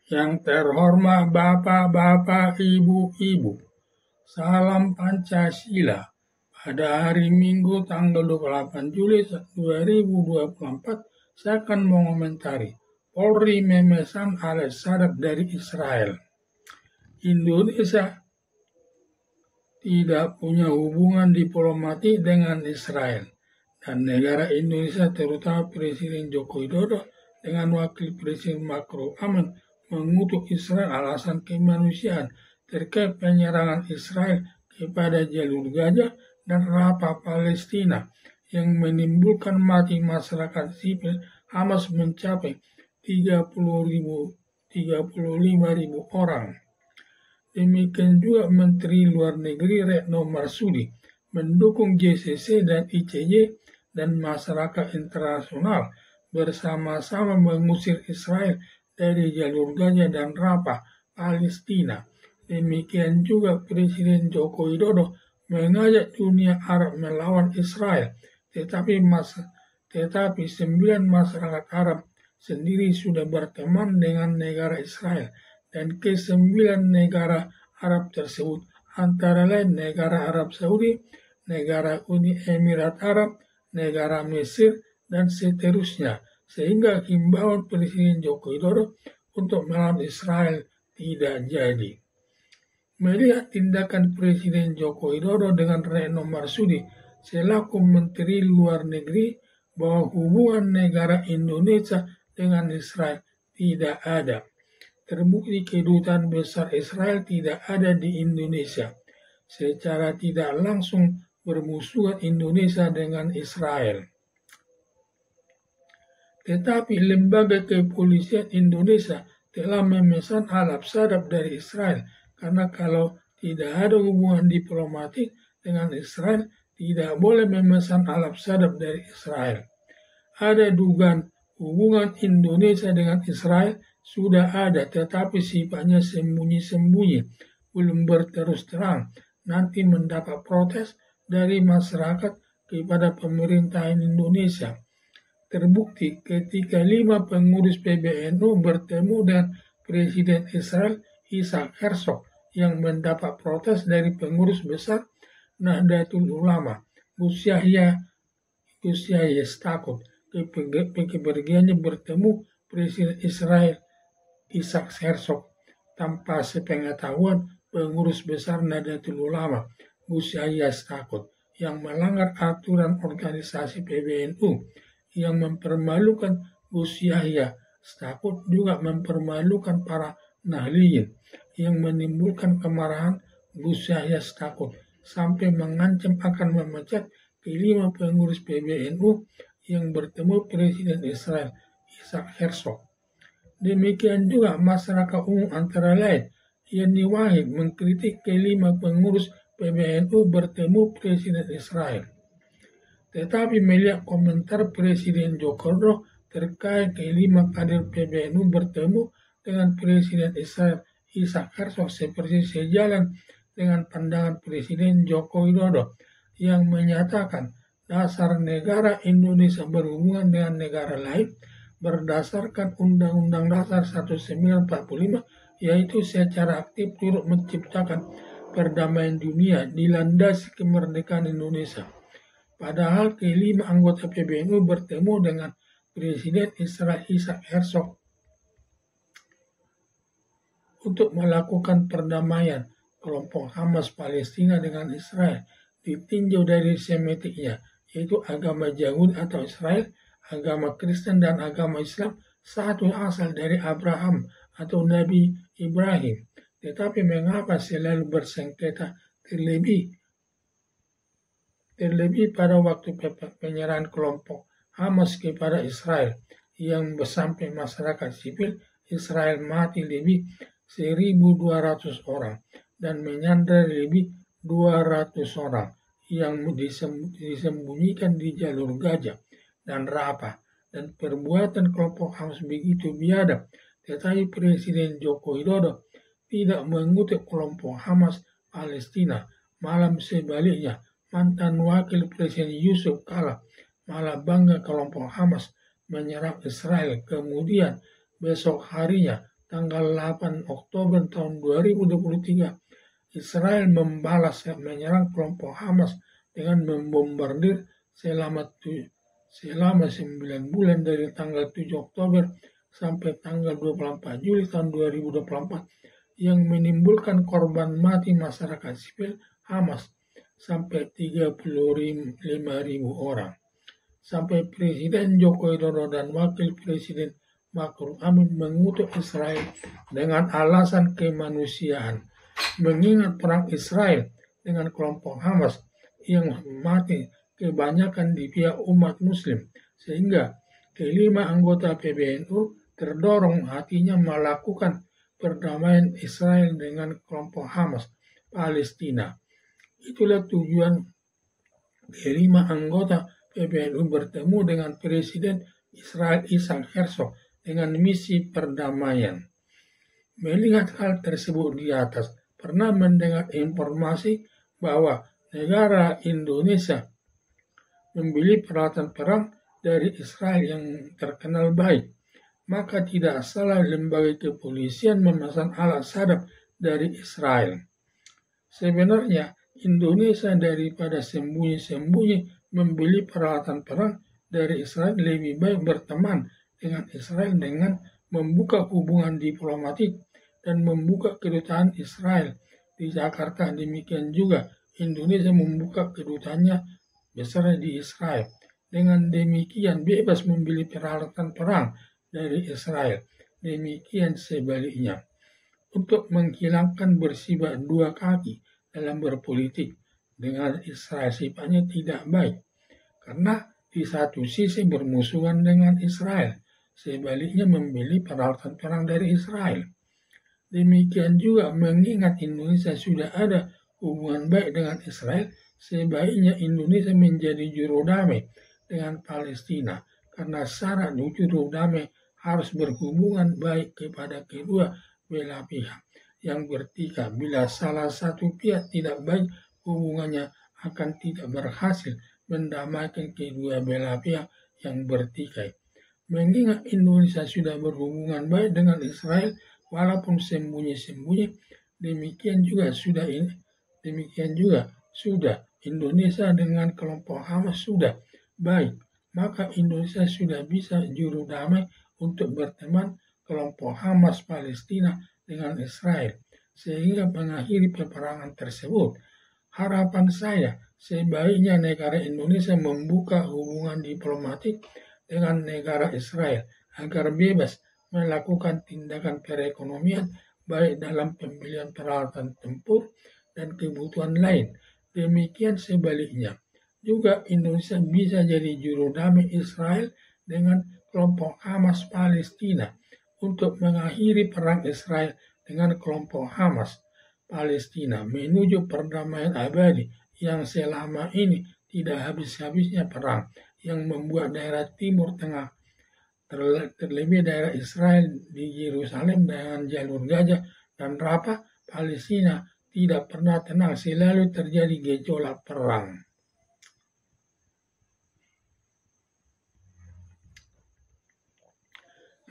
Yang terhormat Bapak-Bapak, Ibu-Ibu, salam Pancasila. Pada hari Minggu tanggal 28 Juli 2024, saya akan mengomentari Polri memesan alat sadap dari Israel. Indonesia tidak punya hubungan diplomatik dengan Israel. Dan negara Indonesia, terutama Presiden Joko Widodo dengan Wakil Presiden Ma'ruf Amin, mengutuk Israel alasan kemanusiaan terkait penyerangan Israel kepada jalur Gaza dan Rafah Palestina yang menimbulkan mati masyarakat sipil Hamas mencapai 35.000 orang. Demikian juga Menteri Luar Negeri Retno Marsudi mendukung JCC dan ICJ dan masyarakat internasional bersama-sama mengusir Israel dari jalur Gaza dan Rafah, Palestina. Demikian juga Presiden Joko Widodo mengajak dunia Arab melawan Israel, tetapi 9 masyarakat Arab sendiri sudah berteman dengan negara Israel, dan ke-9 negara Arab tersebut antara lain negara Arab Saudi, negara Uni Emirat Arab, negara Mesir, dan seterusnya. Sehingga himbauan Presiden Joko Widodo untuk melawan Israel tidak jadi. Melihat tindakan Presiden Joko Widodo dengan Retno Marsudi selaku Menteri Luar Negeri bahwa hubungan negara Indonesia dengan Israel tidak ada. Terbukti kedutaan besar Israel tidak ada di Indonesia. Secara tidak langsung bermusuhan Indonesia dengan Israel. Tetapi lembaga kepolisian Indonesia telah memesan alat sadap dari Israel, karena kalau tidak ada hubungan diplomatik dengan Israel, tidak boleh memesan alat sadap dari Israel. Ada dugaan hubungan Indonesia dengan Israel sudah ada, tetapi sifatnya sembunyi-sembunyi, belum berterus terang. Nanti mendapat protes dari masyarakat kepada pemerintahan Indonesia. Terbukti ketika 5 pengurus PBNU bertemu dengan Presiden Israel Isaac Herzog yang mendapat protes dari pengurus besar Nahdlatul Ulama, Gus Yahya Stakuf. Kepergiannya bertemu Presiden Israel Isaac Herzog tanpa sepengetahuan pengurus besar Nahdlatul Ulama Gus Yahya Stakuf yang melanggar aturan organisasi PBNU, yang mempermalukan Gus Yahya Stakuf juga mempermalukan para Nahdliyin, yang menimbulkan kemarahan Gus Yahya Stakuf sampai mengancam akan memecat ke-5 pengurus PBNU yang bertemu Presiden Israel Isaac Herzog. Demikian juga masyarakat umum antara lain Yani Wahid mengkritik ke-5 pengurus PBNU bertemu Presiden Israel. Tetapi melihat komentar Presiden Joko Widodo terkait ke-5 kader PBNU bertemu dengan Presiden Israel Isaac Herzog seperti sejalan dengan pandangan Presiden Joko Widodo yang menyatakan dasar negara Indonesia berhubungan dengan negara lain berdasarkan Undang-Undang Dasar 1945, yaitu secara aktif turut menciptakan perdamaian dunia dilandasi kemerdekaan Indonesia. Padahal ke-5 anggota PBNU bertemu dengan Presiden Israel Isaac Herzog untuk melakukan perdamaian kelompok Hamas Palestina dengan Israel, ditinjau dari semetiknya, yaitu agama Yahudi atau Israel, agama Kristen dan agama Islam satu asal dari Abraham atau Nabi Ibrahim. Tetapi mengapa selalu bersengketa terlebih pada waktu penyerahan kelompok Hamas kepada Israel yang sampai masyarakat sipil Israel mati lebih 1.200 orang dan menyandra lebih 200 orang yang disembunyikan di jalur Gaza dan Rafah, dan perbuatan kelompok Hamas begitu biadab. Tetapi Presiden Joko Widodo tidak mengutuk kelompok Hamas Palestina, malah sebaliknya mantan Wakil Presiden Yusuf Kala malah bangga kelompok Hamas menyerang Israel, kemudian besok harinya tanggal 8 Oktober tahun 2023, Israel membalas menyerang kelompok Hamas dengan membombardir selama 9 bulan dari tanggal 7 Oktober sampai tanggal 24 Juli tahun 2024 yang menimbulkan korban mati masyarakat sipil Hamas sampai 35.000 orang. Sampai Presiden Joko Widodo dan Wakil Presiden Ma'ruf Amin mengutuk Israel dengan alasan kemanusiaan, mengingat perang Israel dengan kelompok Hamas yang mati kebanyakan di pihak umat muslim, sehingga kelima anggota PBNU terdorong hatinya melakukan perdamaian Israel dengan kelompok Hamas Palestina. Itulah tujuan kelima anggota PBNU bertemu dengan Presiden Israel Isaac Herzog dengan misi perdamaian. Melihat hal tersebut di atas, pernah mendengar informasi bahwa negara Indonesia membeli peralatan perang dari Israel yang terkenal baik. Maka tidak salah lembaga kepolisian memesan alat sadap dari Israel. Sebenarnya Indonesia daripada sembunyi-sembunyi membeli peralatan perang dari Israel lebih baik berteman dengan Israel dengan membuka hubungan diplomatik dan membuka kedutaan Israel di Jakarta. Demikian juga Indonesia membuka kedutaannya besar di Israel. Dengan demikian bebas membeli peralatan perang dari Israel. Demikian sebaliknya. Untuk menghilangkan bersifat dua kaki dalam berpolitik dengan Israel sifatnya tidak baik. Karena di satu sisi bermusuhan dengan Israel. Sebaliknya membeli peralatan perang dari Israel. Demikian juga mengingat Indonesia sudah ada hubungan baik dengan Israel, sebaiknya Indonesia menjadi juru damai dengan Palestina. Karena syarat juru damai harus berhubungan baik kepada kedua belah pihak yang bertikai. Bila salah satu pihak tidak baik, hubungannya akan tidak berhasil mendamaikan kedua belah pihak yang bertikai. Mengingat Indonesia sudah berhubungan baik dengan Israel walaupun sembunyi-sembunyi, demikian juga sudah Indonesia dengan kelompok Hamas sudah baik, maka Indonesia sudah bisa juru damai untuk berteman kelompok Hamas Palestina dengan Israel sehingga mengakhiri peperangan tersebut. Harapan saya sebaiknya negara Indonesia membuka hubungan diplomatik dengan negara Israel agar bebas melakukan tindakan perekonomian baik dalam pembelian peralatan tempur dan kebutuhan lain. Demikian sebaliknya. Juga Indonesia bisa jadi juru damai Israel dengan kelompok Hamas Palestina untuk mengakhiri perang Israel dengan kelompok Hamas Palestina menuju perdamaian abadi yang selama ini tidak habis-habisnya perang yang membuat daerah Timur Tengah terlebih daerah Israel di Yerusalem dengan jalur Gaza dan Rafah Palestina tidak pernah tenang, selalu terjadi gejolak perang.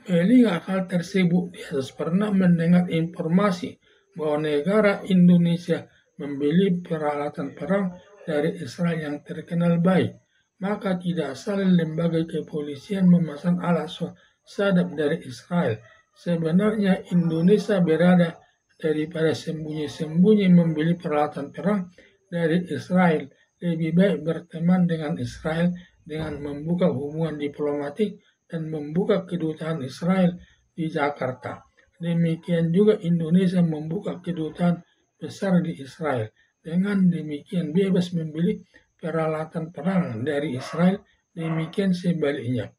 Melihat hal tersebut, dia pernah mendengar informasi bahwa negara Indonesia membeli peralatan perang dari Israel yang terkenal baik. Maka tidak salah lembaga kepolisian memesan alat sadap dari Israel. Sebenarnya Indonesia berada daripada sembunyi-sembunyi membeli peralatan perang dari Israel. Lebih baik berteman dengan Israel dengan membuka hubungan diplomatik dan membuka kedutaan Israel di Jakarta. Demikian juga Indonesia membuka kedutaan besar di Israel. Dengan demikian bebas membeli peralatan perang dari Israel, demikian sebaliknya.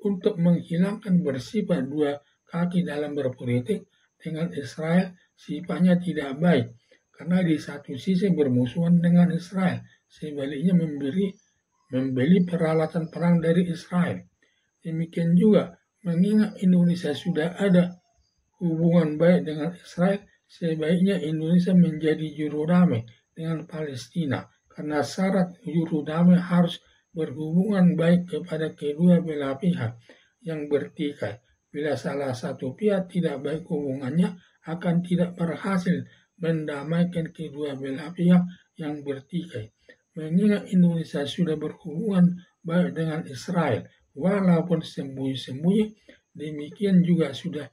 Untuk menghilangkan bersifat dua kaki dalam berpolitik dengan Israel sifatnya tidak baik. Karena di satu sisi bermusuhan dengan Israel, sebaliknya membeli peralatan perang dari Israel. Demikian juga mengingat Indonesia sudah ada hubungan baik dengan Israel, sebaiknya Indonesia menjadi juru damai dengan Palestina. Karena syarat juru damai harus berhubungan baik kepada kedua belah pihak yang bertikai. Bila salah satu pihak tidak baik hubungannya, akan tidak berhasil mendamaikan kedua belah pihak yang bertikai. Mengingat Indonesia sudah berhubungan baik dengan Israel, walaupun sembunyi-sembunyi, demikian juga sudah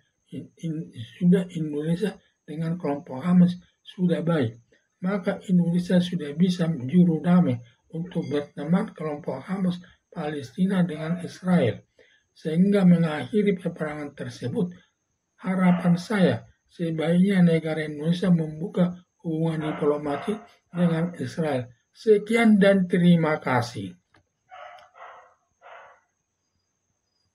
Indonesia dengan kelompok Hamas sudah baik. Maka Indonesia sudah bisa menjuru damai untuk berteman kelompok Hamas Palestina dengan Israel. Sehingga mengakhiri peperangan tersebut, harapan saya sebaiknya negara Indonesia membuka hubungan diplomatik dengan Israel. Sekian dan terima kasih.